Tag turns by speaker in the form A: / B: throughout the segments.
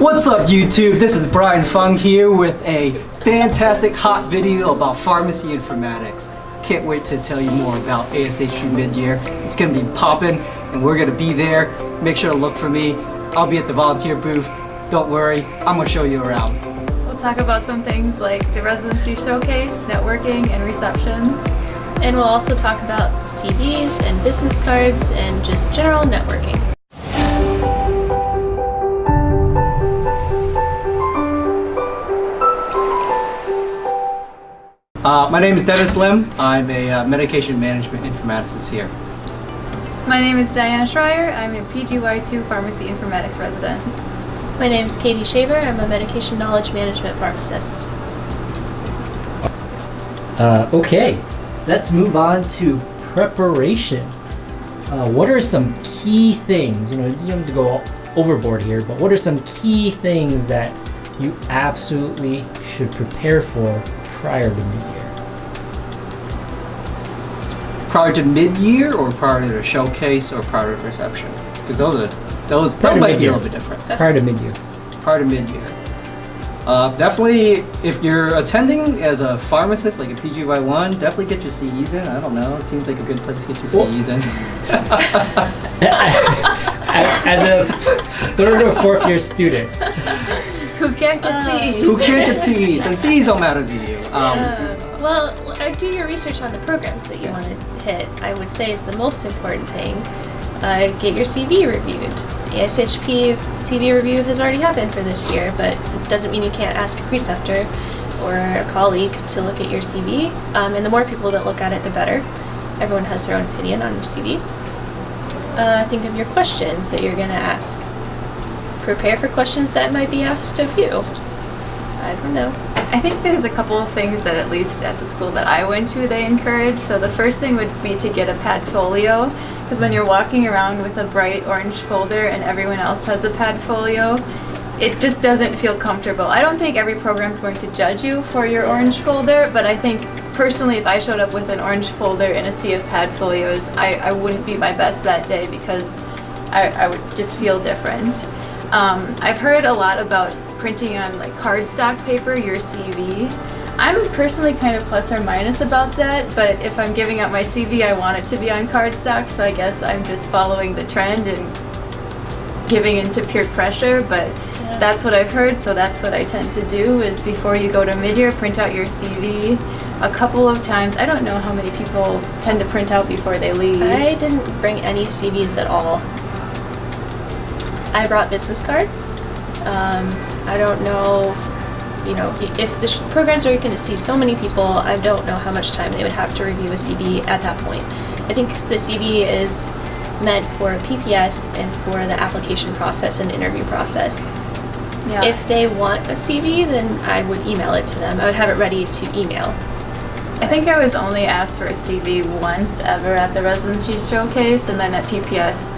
A: What's up YouTube? This is Brian Fung here with a fantastic hot video about pharmacy informatics. Can't wait to tell you more about ASHP Midyear. It's going to be popping and we're going to be there. Make sure to look for me. I'll be at the volunteer booth. Don't worry, I'm going to show you around.
B: We'll talk about some things like the residency showcase, networking, and receptions.
C: And we'll also talk about CVs and business cards and just general networking.
A: My name is Dennis Lim. I'm a medication management informaticist here.
B: My name is Diana Schreier. I'm a PGY2 pharmacy informatics resident.
C: My name is Katy Shaver. I'm a medication knowledge management pharmacist.
D: Okay, let's move on to preparation. What are some key things? You don't have to go overboard here, but what are some key things that you absolutely should prepare for prior to mid-year?
A: Prior to mid-year or prior to the showcase or prior to reception? Because those might be a little bit different.
D: Prior to mid-year.
A: Prior to mid-year. Definitely, if you're attending as a pharmacist, like a PGY1, definitely get your CEs in. I don't know. It seems like a good place to get your CEs in.
D: As a third or fourth year student.
B: Who can't get CEs?
A: Who can't get CEs? Then CEs don't matter to you.
C: Well, do your research on the programs that you want to hit. I would say is the most important thing. Get your CV reviewed. The ASHP CV review has already happened for this year, but it doesn't mean you can't ask a preceptor or a colleague to look at your CV. And the more people that look at it, the better. Everyone has their own opinion on your CVs. Think of your questions that you're going to ask. Prepare for questions that might be asked of you. I don't know.
B: I think there's a couple of things that at least at the school that I went to they encourage. So the first thing would be to get a pad folio, because when you're walking around with a bright orange folder and everyone else has a pad folio, it just doesn't feel comfortable. I don't think every program's going to judge you for your orange folder, but I think personally if I showed up with an orange folder in a sea of pad folios, I wouldn't be my best that day because I would just feel different. I've heard a lot about printing on like cardstock paper your CV. I'm personally kind of plus or minus about that, but if I'm giving out my CV, I want it to be on cardstock, so I guess I'm just following the trend and giving into peer pressure, but yeah. That's what I've heard, so that's what I tend to do is before you go to mid-year, print out your CV a couple of times. I don't know how many people tend to print out before they leave.
C: I didn't bring any CVs at all. I brought business cards. I don't know, if the programs are going to see so many people, I don't know how much time they would have to review a CV at that point. I think the CV is meant for PPS and for the application process and interview process. Yeah. If they want a CV, then I would email it to them. I would have it ready to email.
B: I think I was only asked for a CV once ever at the residency showcase, and then at PPS.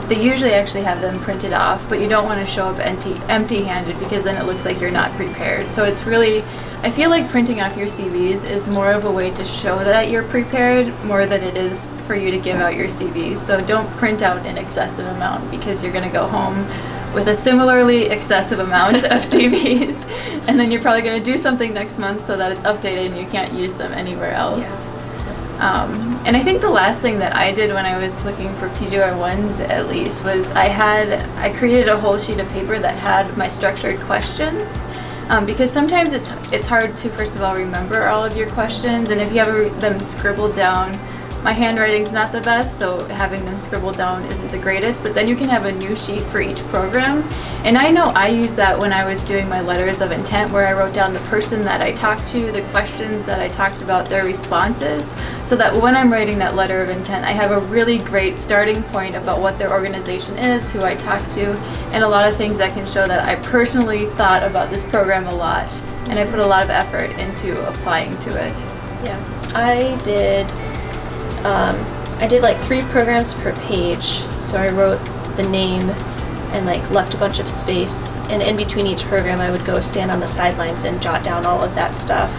B: They usually actually have them printed off, but you don't want to show up empty-handed because then it looks like you're not prepared. So it's really, I feel like printing off your CVs is more of a way to show that you're prepared more than it is for you to give out your CVs. So don't print out an excessive amount because you're going to go home with a similarly excessive amount of CVs, and then you're probably going to do something next month so that it's updated and you can't use them anywhere else. Yeah. And I think the last thing that I did when I was looking for PGY1s at least was I created a whole sheet of paper that had my structured questions because sometimes it's hard to first of all remember all of your questions, and if you have them scribbled down, my handwriting's not the best, so having them scribbled down isn't the greatest, but then you can have a new sheet for each program. And I know I used that when I was doing my letters of intent where I wrote down the person that I talked to, the questions that I talked about, their responses, so that when I'm writing that letter of intent, I have a really great starting point about what their organization is, who I talked to, and a lot of things that can show that I personally thought about this program a lot, and I put a lot of effort into applying to it.
C: Yeah, I did like 3 programs per page, so I wrote the name and left a bunch of space, and in between each program I would go stand on the sidelines and jot down all of that stuff.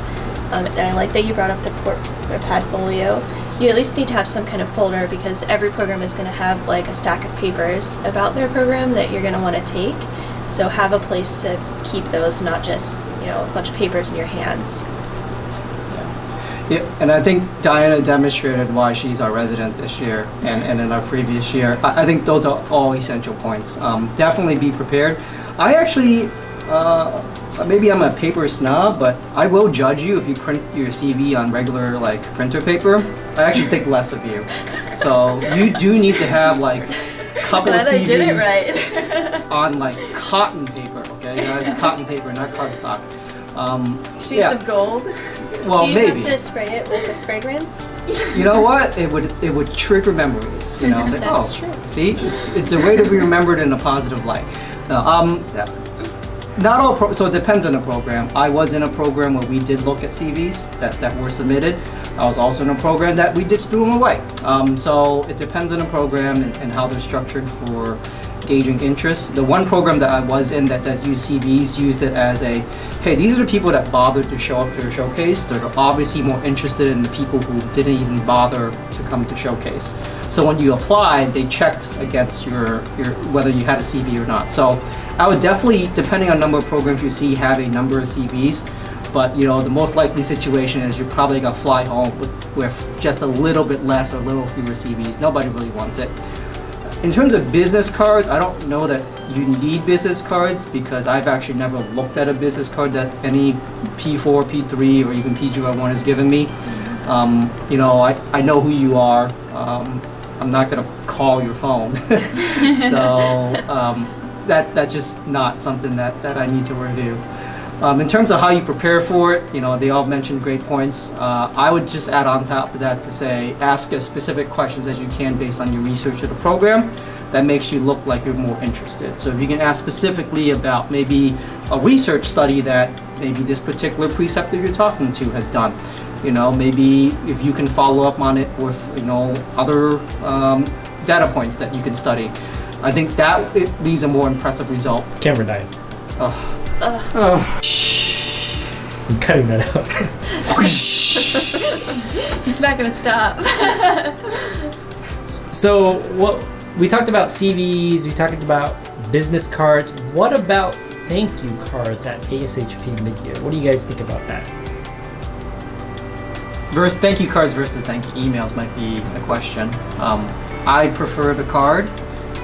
C: And I like that you brought up the pad folio. You at least need to have some kind of folder because every program is going to have a stack of papers about their program that you're going to want to take. So have a place to keep those, not just, a bunch of papers in your hands.
A: Yeah, and I think Diana demonstrated why she's our resident this year and in our previous year. I think those are all essential points. Definitely be prepared. I actually, maybe I'm a paper snob, but I will judge you if you print your CV on regular like printer paper. I actually think less of you. So you do need to have like a couple of
B: Glad I did it
A: CVs
B: right.
A: on like cotton paper, okay? Guys, cotton paper, not cardstock.
B: Sheets of gold.
A: Well,
C: Do you
A: maybe.
C: have to spray it with a fragrance?
A: You know what? It would trigger memories. You know, it's like,
C: That's
A: oh,
C: true.
A: see, it's a way to be remembered in a positive light. Not all. So it depends on the program. I was in a program where we did look at CVs that were submitted. I was also in a program that we just threw them away. So it depends on the program and how they're structured for gauging interest. The one program that I was in that used CVs used it as a, hey, these are the people that bothered to show up to the showcase. They're obviously more interested in the people who didn't even bother to come to showcase. So when you applied, they checked against your whether you had a CV or not. So I would definitely, depending on number of programs you see, have a number of CVs. But the most likely situation is you're probably gonna fly home with just a little bit less or a little fewer CVs. Nobody really wants it. In terms of business cards, I don't know that you need business cards because I've actually never looked at a business card that any P4, P3, or even PGY1 has given me. I know who you are. I'm not gonna call your phone. So that's just not something that I need to review. In terms of how you prepare for it, they all mentioned great points. I would just add on top of that to say, ask as specific questions as you can based on your research of the program. That makes you look like you're more interested. So if you can ask specifically about maybe a research study that maybe this particular preceptor you're talking to has done. Maybe if you can follow up on it with, other data points that you can study. I think that it leaves a more impressive result.
D: Camera died.
A: Oh.
D: I'm cutting that out.
B: He's not gonna stop.
D: So what we talked about CVs, we talked about business cards. What about thank you cards at ASHP Midyear? What do you guys think about that?
A: Thank you cards versus thank you emails might be a question. I prefer the card,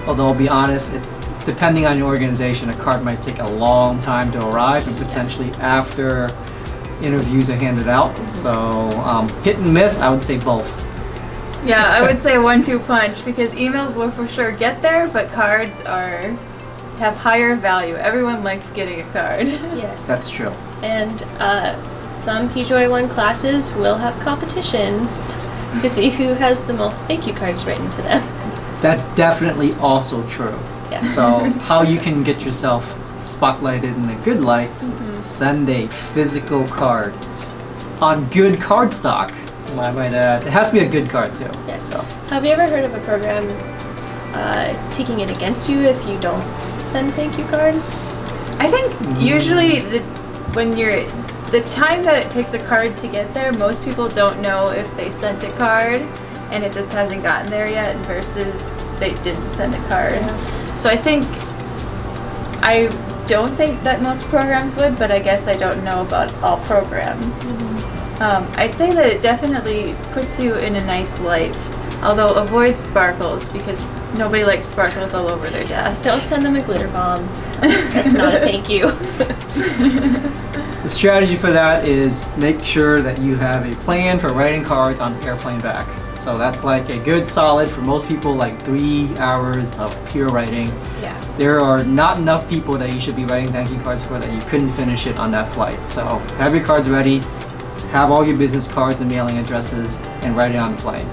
A: although I'll be honest, depending on your organization, a card might take a long time to arrive and potentially after interviews are handed out. So hit and miss, I would say both.
B: Yeah, I would say 1-2 punch because emails will for sure get there, but cards have higher value. Everyone likes getting a card.
C: Yes.
A: That's true.
C: And some PGY1 classes will have competitions to see who has the most thank you cards written to them.
A: That's definitely also true.
C: Yeah.
A: So how you can get yourself spotlighted in a good light, send a physical card on good cardstock. I might add. It has to be a good card too.
C: Yes.
A: So
C: Have you ever heard of a program taking it against you if you don't send a thank you card?
B: I think usually the time that it takes a card to get there, most people don't know if they sent a card and it just hasn't gotten there yet versus they didn't send a card.
C: Yeah.
B: So I don't think that most programs would, but I guess I don't know about all programs. I'd say that it definitely puts you in a nice light, although avoid sparkles because nobody likes sparkles all over their desk.
C: Don't send them a glitter bomb. That's not a thank you.
A: the strategy for that is make sure that you have a plan for writing cards on airplane back. So that's like a good solid for most people, like 3 hours of pure writing.
C: Yeah.
A: There are not enough people that you should be writing thank you cards for that you couldn't finish it on that flight. So have your cards ready, have all your business cards and mailing addresses, and write it on the plane.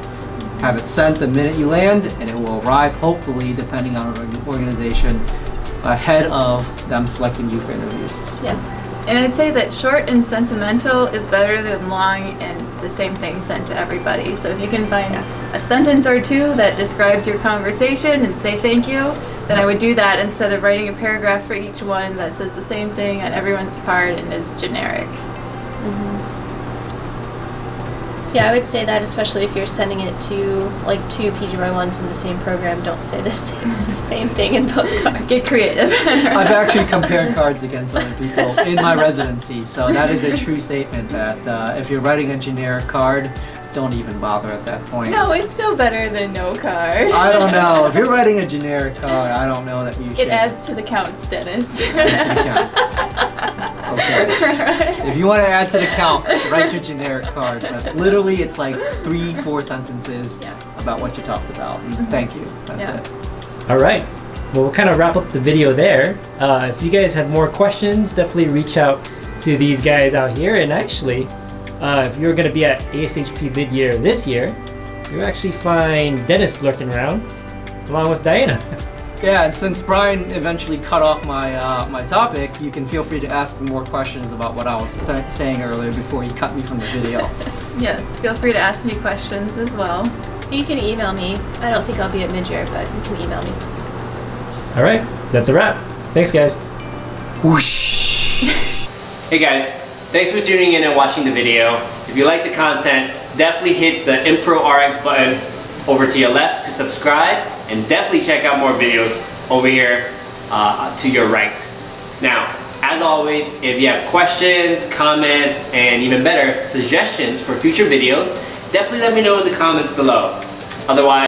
A: Have it sent the minute you land, and it will arrive, hopefully, depending on the organization, ahead of them selecting you for interviews.
B: Yeah. And I'd say that short and sentimental is better than long and the same thing sent to everybody. So if you can find a sentence or two that describes your conversation and say thank you, then I would do that instead of writing a paragraph for each one that says the same thing on everyone's card and is generic.
C: Yeah, I would say that, especially if you're sending it to like two PGY1s in the same program, don't say the same thing in both cards.
B: Get creative.
A: I've actually compared cards against other people in my residency, so that is a true statement that if you're writing a generic card, don't even bother at that point.
B: No, it's still better than no card.
A: I don't know. If you're writing a generic card, I don't know that you should.
B: It adds to the counts, Dennis.
A: Okay. If you want to add to the count, write your generic card. But literally, it's like 3-4 sentences about what you talked about. And thank you. That's it.
D: All right. Well, we'll kind of wrap up the video there. If you guys have more questions, definitely reach out to these guys out here. And actually, if you're going to be at ASHP Midyear this year, you'll actually find Dennis lurking around, along with Diana.
A: Yeah, and since Brian eventually cut off my topic, you can feel free to ask me more questions about what I was saying earlier before he cut me from the video.
B: Yes, feel free to ask me questions as well.
C: You can email me. I don't think I'll be at midyear, but you can email me.
D: All right, that's a wrap. Thanks, guys.
A: Whoosh!
E: Hey guys, thanks for tuning in and watching the video. If you like the content, definitely hit the ImproRx button over to your left to subscribe, and definitely check out more videos over here to your right. Now, as always, if you have questions, comments, and even better, suggestions for future videos, definitely let me know in the comments below. Otherwise,